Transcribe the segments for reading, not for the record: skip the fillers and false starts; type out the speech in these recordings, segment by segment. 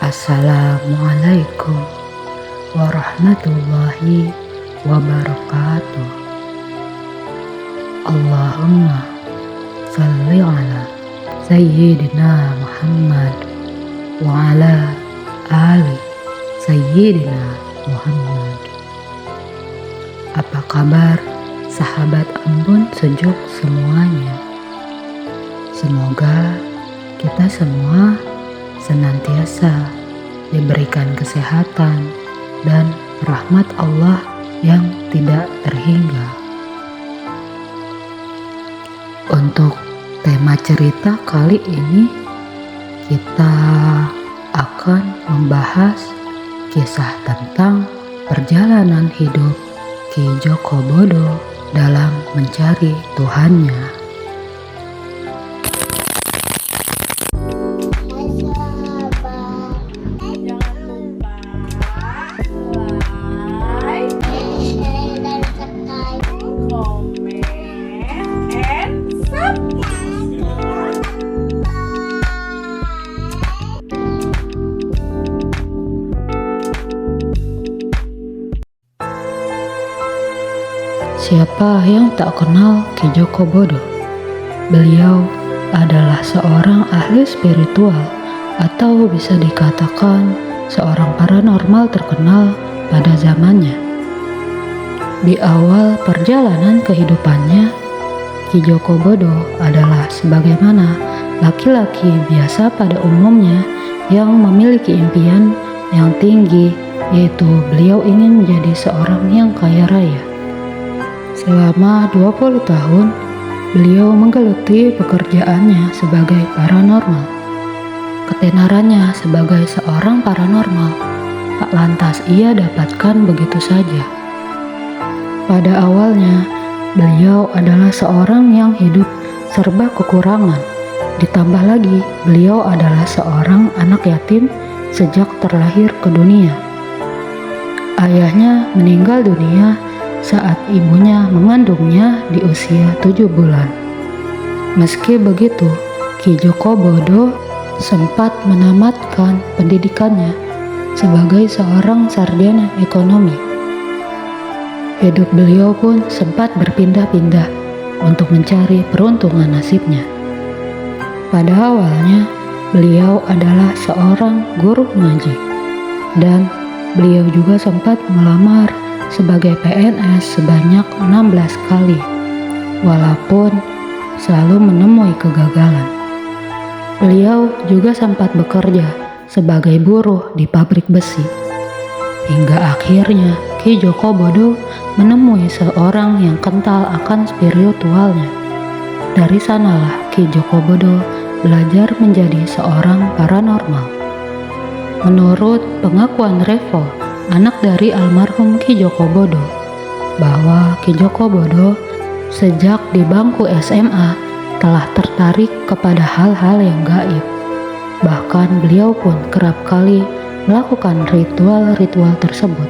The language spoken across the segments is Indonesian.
Assalamualaikum warahmatullahi wabarakatuh. Allahumma salli ala Sayyidina Muhammad wa ala ali Sayyidina Muhammad. Apa kabar sahabat embun sejuk semuanya? Semoga kita semua senantiasa diberikan kesehatan dan rahmat Allah yang tidak terhingga. Untuk tema cerita kali ini, kita akan membahas kisah tentang perjalanan hidup Ki Joko Bodo dalam mencari Tuhannya. Siapa yang tak kenal Ki Joko Bodo? Beliau adalah seorang ahli spiritual atau bisa dikatakan seorang paranormal terkenal pada zamannya. Di awal perjalanan kehidupannya, Ki Joko Bodo adalah sebagaimana laki-laki biasa pada umumnya yang memiliki impian yang tinggi, yaitu beliau ingin menjadi seorang yang kaya raya. Selama 20 tahun, beliau menggeluti pekerjaannya sebagai paranormal. Ketenarannya sebagai seorang paranormal tak lantas ia dapatkan begitu saja. Pada awalnya, beliau adalah seorang yang hidup serba kekurangan. Ditambah lagi, beliau adalah seorang anak yatim sejak terlahir ke dunia. Ayahnya meninggal dunia saat ibunya mengandungnya di usia 7 bulan. Meski begitu, Ki Joko Bodo sempat menamatkan pendidikannya sebagai seorang sarjana ekonomi. Hidup beliau pun sempat berpindah-pindah untuk mencari peruntungan nasibnya. Pada awalnya, beliau adalah seorang guru ngaji, dan beliau juga sempat melamar sebagai PNS sebanyak 16 kali, walaupun selalu menemui kegagalan. Beliau juga sempat bekerja sebagai buruh di pabrik besi, hingga akhirnya Ki Joko Bodo menemui seorang yang kental akan spiritualnya. Dari sanalah Ki Joko Bodo belajar menjadi seorang paranormal. Menurut pengakuan Revo, anak dari almarhum Ki Joko Bodo, bahwa Ki Joko Bodo sejak di bangku SMA telah tertarik kepada hal-hal yang gaib. Bahkan beliau pun kerap kali melakukan ritual-ritual tersebut,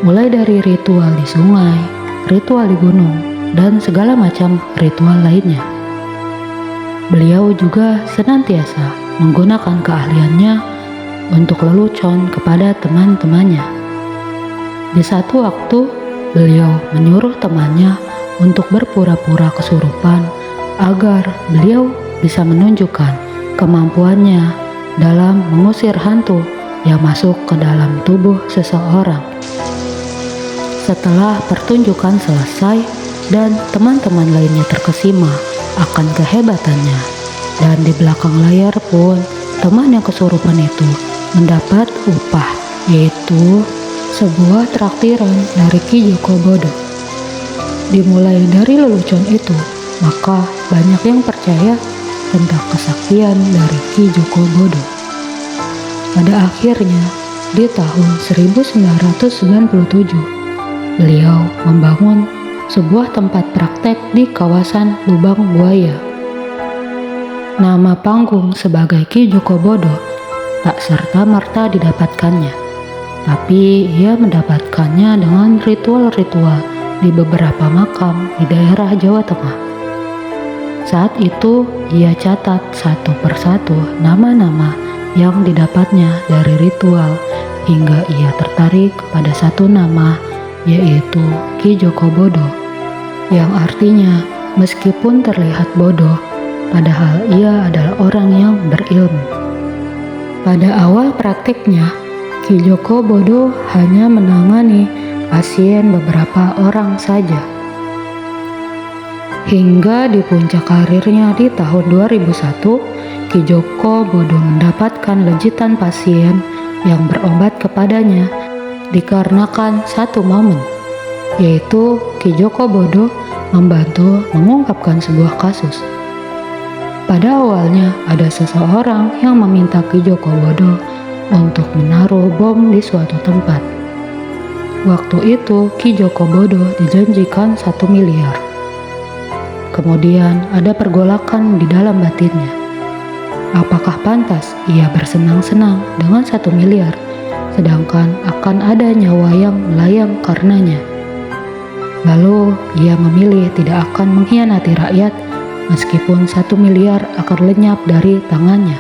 mulai dari ritual di sungai, ritual di gunung, dan segala macam ritual lainnya. Beliau juga senantiasa menggunakan keahliannya untuk lelucon kepada teman-temannya. Di satu waktu, beliau menyuruh temannya untuk berpura-pura kesurupan agar beliau bisa menunjukkan kemampuannya dalam mengusir hantu yang masuk ke dalam tubuh seseorang. Setelah pertunjukan selesai dan teman-teman lainnya terkesima akan kehebatannya, dan di belakang layar pun teman yang kesurupan itu mendapat upah, yaitu sebuah traktiran dari Ki Joko Bodo. Dimulai dari lelucon itu, maka banyak yang percaya tentang kesaktian dari Ki Joko Bodo. Pada akhirnya, di tahun 1997, beliau membangun sebuah tempat praktek di kawasan Lubang Buaya. Nama panggung sebagai Ki Joko Bodo tak serta-merta didapatkannya, tapi ia mendapatkannya dengan ritual-ritual di beberapa makam di daerah Jawa Tengah. Saat itu ia catat satu persatu nama-nama yang didapatnya dari ritual hingga ia tertarik pada satu nama, yaitu Ki Joko Bodo, yang artinya meskipun terlihat bodoh, padahal ia adalah orang yang berilmu. Pada awal praktiknya, Ki Joko Bodo hanya menangani pasien beberapa orang saja. Hingga di puncak karirnya di tahun 2001, Ki Joko Bodo mendapatkan lejitan pasien yang berobat kepadanya dikarenakan satu momen, yaitu Ki Joko Bodo membantu mengungkapkan sebuah kasus. Pada awalnya ada seseorang yang meminta Ki Joko Bodo untuk menaruh bom di suatu tempat. Waktu itu Ki Joko Bodo dijanjikan 1 miliar. Kemudian ada pergolakan di dalam batinnya. Apakah pantas ia bersenang-senang dengan 1 miliar, sedangkan akan ada nyawa yang melayang karenanya? Lalu ia memilih tidak akan mengkhianati rakyat meskipun 1 miliar akan lenyap dari tangannya.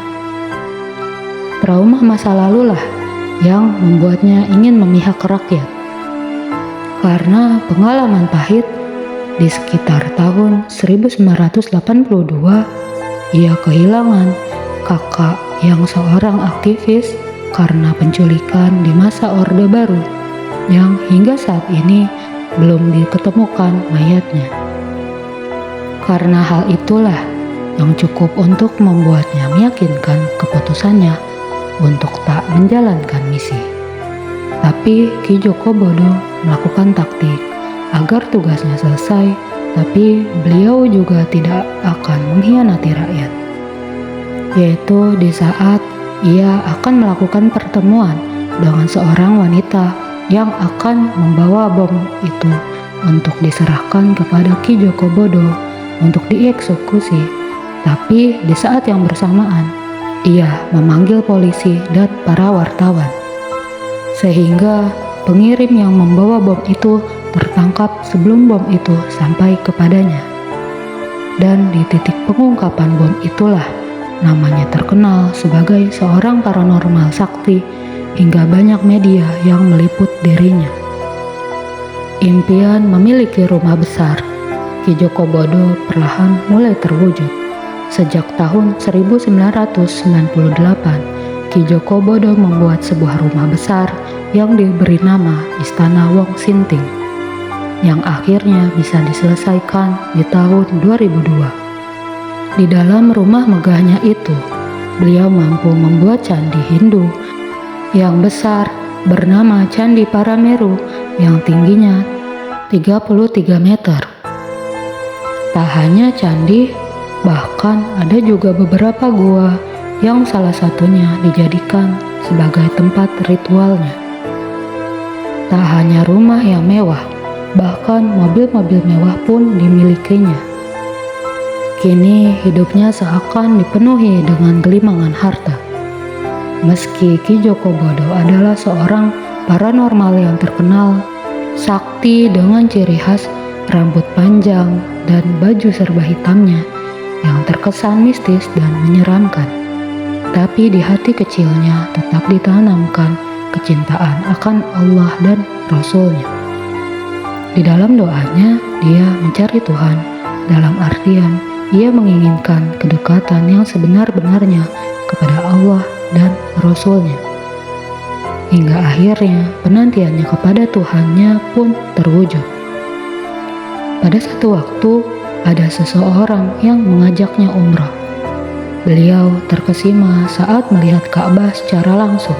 Trauma masa lalulah yang membuatnya ingin memihak rakyat. Karena pengalaman pahit, di sekitar tahun 1982, ia kehilangan kakak yang seorang aktivis karena penculikan di masa Orde Baru, yang hingga saat ini belum diketemukan mayatnya. Karena hal itulah yang cukup untuk membuatnya meyakinkan keputusannya untuk tak menjalankan misi. Tapi Ki Joko Bodo melakukan taktik agar tugasnya selesai, tapi beliau juga tidak akan mengkhianati rakyat. Yaitu di saat ia akan melakukan pertemuan dengan seorang wanita yang akan membawa bom itu untuk diserahkan kepada Ki Joko Bodo untuk dieksekusi, tapi di saat yang bersamaan ia memanggil polisi dan para wartawan, sehingga pengirim yang membawa bom itu tertangkap sebelum bom itu sampai kepadanya. Dan di titik pengungkapan bom itulah namanya terkenal sebagai seorang paranormal sakti hingga banyak media yang meliput dirinya. Impian memiliki rumah besar Ki Joko Bodo perlahan mulai terwujud. Sejak tahun 1998, Ki Joko Bodo membuat sebuah rumah besar yang diberi nama Istana Wong Sinting, yang akhirnya bisa diselesaikan di tahun 2002. Di dalam rumah megahnya itu, beliau mampu membuat candi Hindu yang besar bernama Candi Parameru yang tingginya 33 meter. Tak hanya candi, bahkan ada juga beberapa gua yang salah satunya dijadikan sebagai tempat ritualnya. Tak hanya rumah yang mewah, bahkan mobil-mobil mewah pun dimilikinya. Kini hidupnya seakan dipenuhi dengan gelimangan harta. Meski Ki Joko Bodo adalah seorang paranormal yang terkenal, sakti dengan ciri khas rambut panjang dan baju serba hitamnya yang terkesan mistis dan menyeramkan. Tapi di hati kecilnya tetap ditanamkan kecintaan akan Allah dan Rasul-Nya. Di dalam doanya, dia mencari Tuhan, dalam artian ia menginginkan kedekatan yang sebenar-benarnya kepada Allah dan Rasul-Nya. Hingga akhirnya penantiannya kepada Tuhannya pun terwujud. Pada satu waktu, ada seseorang yang mengajaknya umrah. Beliau terkesima saat melihat Ka'bah secara langsung,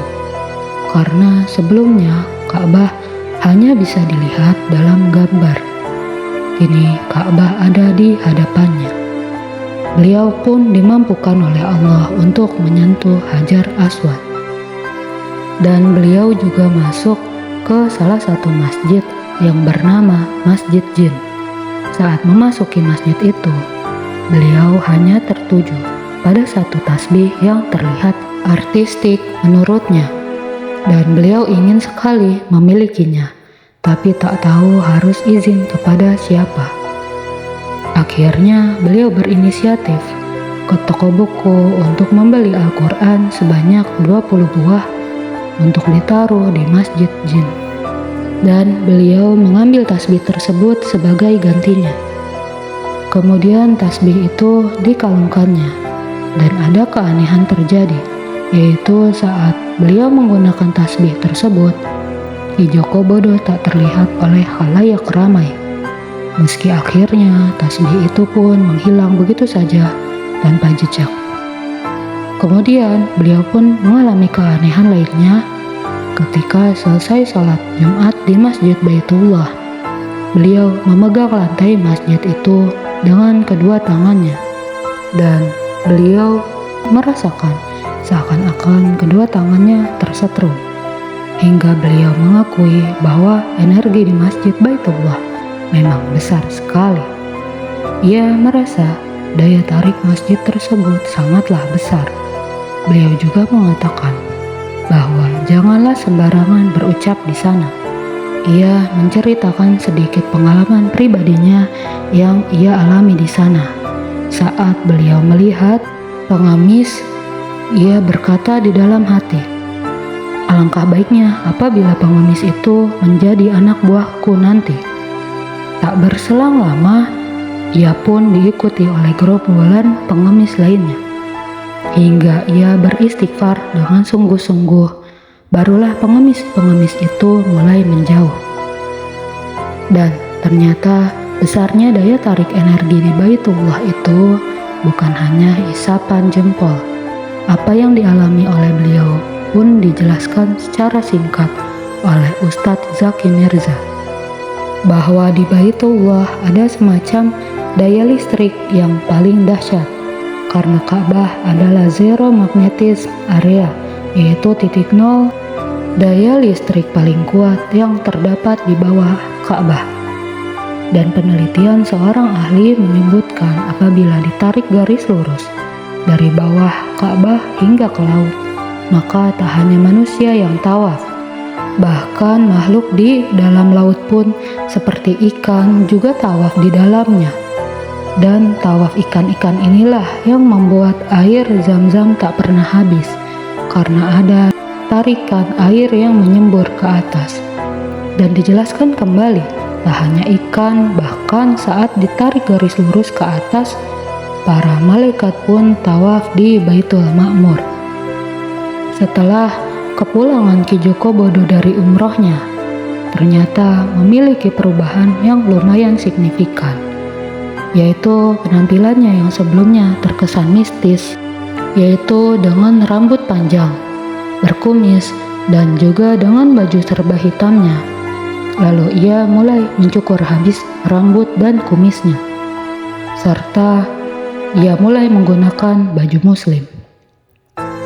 karena sebelumnya Ka'bah hanya bisa dilihat dalam gambar. Kini Ka'bah ada di hadapannya. Beliau pun dimampukan oleh Allah untuk menyentuh Hajar Aswad. Dan beliau juga masuk ke salah satu masjid yang bernama Masjid Jin. Saat memasuki masjid itu, beliau hanya tertuju pada satu tasbih yang terlihat artistik menurutnya, dan beliau ingin sekali memilikinya, tapi tak tahu harus izin kepada siapa. Akhirnya beliau berinisiatif ke toko buku untuk membeli Al-Quran sebanyak 20 buah untuk ditaruh di Masjid Jin. Dan beliau mengambil tasbih tersebut sebagai gantinya. Kemudian tasbih itu dikalungkannya, dan ada keanehan terjadi, yaitu saat beliau menggunakan tasbih tersebut, Ki Joko Bodo tak terlihat oleh khalayak ramai. Meski akhirnya tasbih itu pun menghilang begitu saja tanpa jejak. Kemudian beliau pun mengalami keanehan lainnya ketika selesai sholat Jumat di Masjid Baitullah. Beliau memegang lantai masjid itu dengan kedua tangannya, dan beliau merasakan seakan-akan kedua tangannya tersetrum, hingga beliau mengakui bahwa energi di Masjid Baitullah memang besar sekali. Ia merasa daya tarik masjid tersebut sangatlah besar. Beliau juga mengatakan bahwa janganlah sembarangan berucap di sana. Ia menceritakan sedikit pengalaman pribadinya yang ia alami di sana. Saat beliau melihat pengemis, ia berkata di dalam hati, "Alangkah baiknya apabila pengemis itu menjadi anak buahku nanti." Tak berselang lama, ia pun diikuti oleh gerombolan pengemis lainnya. Hingga ia beristighfar dengan sungguh-sungguh, barulah pengemis-pengemis itu mulai menjauh. Dan ternyata besarnya daya tarik energi di Baitullah itu bukan hanya isapan jempol. Apa yang dialami oleh beliau pun dijelaskan secara singkat oleh Ustadz Zaki Mirza, bahwa di Baitullah ada semacam daya listrik yang paling dahsyat, karena Ka'bah adalah zero magnetism area, yaitu titik nol daya listrik paling kuat yang terdapat di bawah Ka'bah. Dan penelitian seorang ahli menyebutkan apabila ditarik garis lurus dari bawah Ka'bah hingga ke laut, maka tak hanya manusia yang tawaf, bahkan makhluk di dalam laut pun seperti ikan juga tawaf di dalamnya. Dan tawaf ikan-ikan inilah yang membuat air Zam-Zam tak pernah habis, karena ada tarikan air yang menyembur ke atas. Dan dijelaskan kembali, tak hanya ikan, bahkan saat ditarik garis lurus ke atas, para malaikat pun tawaf di Baitul Ma'mur. Setelah kepulangan Ki Joko Bodo dari umrohnya, ternyata memiliki perubahan yang lumayan signifikan, yaitu penampilannya yang sebelumnya terkesan mistis, yaitu dengan rambut panjang, berkumis, dan juga dengan baju serba hitamnya. Lalu ia mulai mencukur habis rambut dan kumisnya, serta ia mulai menggunakan baju muslim.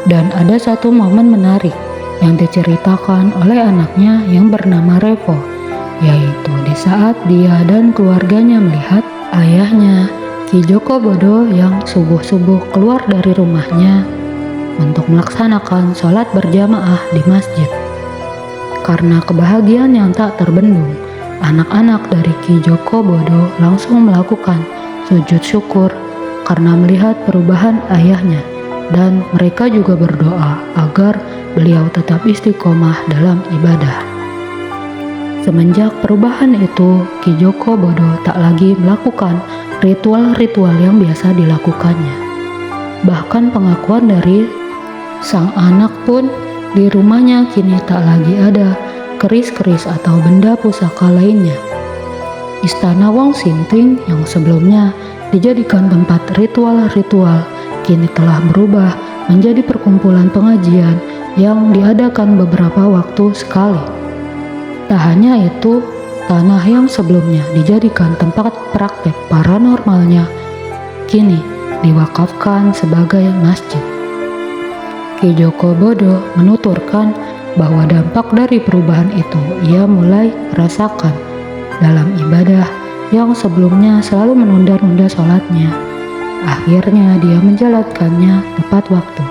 Dan ada satu momen menarik yang diceritakan oleh anaknya yang bernama Revo, yaitu di saat dia dan keluarganya melihat ayahnya, Ki Joko Bodo, yang subuh-subuh keluar dari rumahnya untuk melaksanakan sholat berjamaah di masjid. Karena kebahagiaan yang tak terbendung, anak-anak dari Ki Joko Bodo langsung melakukan sujud syukur karena melihat perubahan ayahnya, dan mereka juga berdoa agar beliau tetap istiqomah dalam ibadah. Semenjak perubahan itu, Ki Joko Bodo tak lagi melakukan ritual-ritual yang biasa dilakukannya. Bahkan pengakuan dari sang anak pun, di rumahnya kini tak lagi ada keris-keris atau benda pusaka lainnya. Istana Wong Sinting yang sebelumnya dijadikan tempat ritual-ritual kini telah berubah menjadi perkumpulan pengajian yang diadakan beberapa waktu sekali. Tak hanya itu, tanah yang sebelumnya dijadikan tempat praktek paranormalnya kini diwakafkan sebagai masjid. Ki Joko Bodo menuturkan bahwa dampak dari perubahan itu ia mulai rasakan dalam ibadah yang sebelumnya selalu menunda-nunda sholatnya. Akhirnya dia menjalankannya tepat waktu.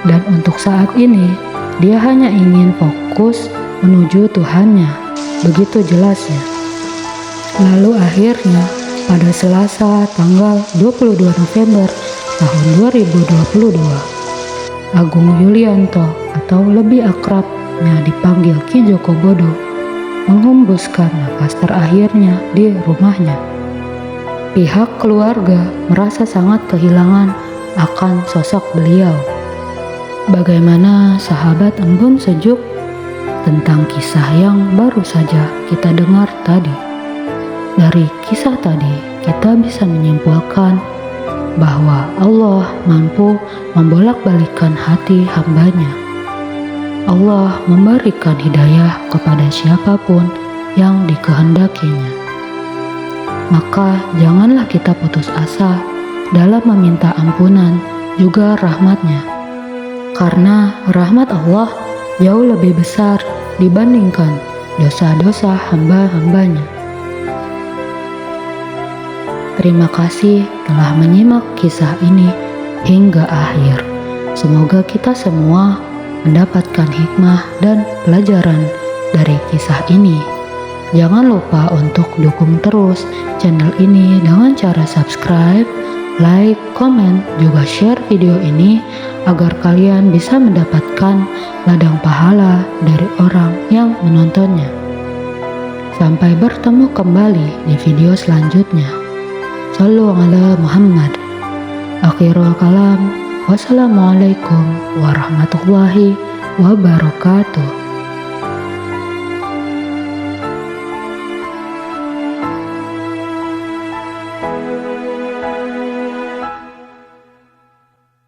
Dan untuk saat ini, dia hanya ingin fokus menuju Tuhannya, begitu jelasnya. Lalu akhirnya pada Selasa tanggal 22 November tahun 2022. Agung Yulianto atau lebih akrabnya dipanggil Ki Joko Bodo menghembuskan nafas terakhirnya di rumahnya. Pihak keluarga merasa sangat kehilangan akan sosok beliau. Bagaimana sahabat embun sejuk tentang kisah yang baru saja kita dengar tadi. Dari kisah tadi kita bisa menyimpulkan bahwa Allah mampu membolak-balikkan hati hambanya. Allah memberikan hidayah kepada siapapun yang dikehendakinya. Maka janganlah kita putus asa dalam meminta ampunan juga rahmatnya. Karena rahmat Allah jauh lebih besar dibandingkan dosa-dosa hamba-hambanya. Terima kasih telah menyimak kisah ini hingga akhir. Semoga kita semua mendapatkan hikmah dan pelajaran dari kisah ini. Jangan lupa untuk dukung terus channel ini dengan cara subscribe, like, komen, juga share video ini agar kalian bisa mendapatkan ladang pahala dari orang yang menontonnya. Sampai bertemu kembali di video selanjutnya. Shallu ala Muhammad. Akhirul kalam. Wassalamualaikum warahmatullahi wabarakatuh.